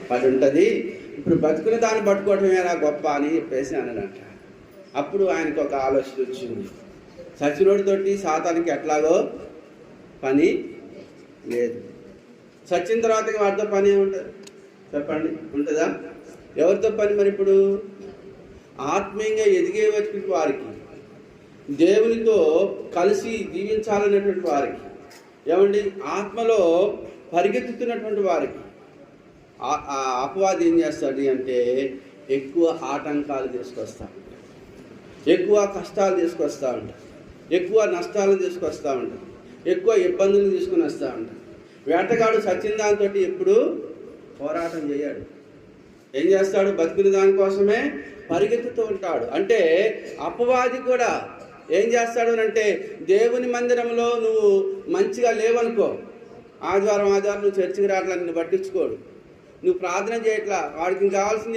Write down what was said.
పడి ఉంటుంది. ఇప్పుడు బతుకుని దాన్ని పట్టుకోవటమేరా గొప్ప అని చెప్పేసి అన్నాడంట. అప్పుడు ఆయనకు ఒక ఆలోచన వచ్చింది, సచ్చినోడితోటి సాతానికి ఎట్లాగో పని లేదు. చచ్చిన తర్వాత వాడితో పని ఏముంటుంది చెప్పండి, ఉంటుందా? ఎవరితో పని? మరి ఇప్పుడు ఆత్మీయంగా ఎదిగే వారికి, దేవునితో కలిసి జీవించాలనేటువంటి వారికి, ఏమండి ఆత్మలో పరిగెత్తుతున్నటువంటి వారికి అపవాది ఏం చేస్తాడు అంటే ఎక్కువ ఆటంకాలు తీసుకొస్తా ఉంటాడు, ఎక్కువ కష్టాలు తీసుకొస్తూ ఉంటాడు, ఎక్కువ నష్టాలను తీసుకొస్తూ ఉంటాడు, ఎక్కువ ఇబ్బందులు తీసుకుని వస్తూ ఉంటాడు. వేటగాడు సచిన దాంతో ఎప్పుడు పోరాటం చేయడు. ఏం చేస్తాడు? బతుకుని దానికోసమే పరిగెత్తుతూ ఉంటాడు. అంటే అపవాది కూడా ఏం చేస్తాడు అంటే దేవుని మందిరంలో నువ్వు మంచిగా లేవనుకో, ఆదివారం నువ్వు చర్చికి రావట్లా, నిన్ను పట్టించుకోడు, నువ్వు ప్రార్థన చేయట్లా, వాడికి కావాల్సింది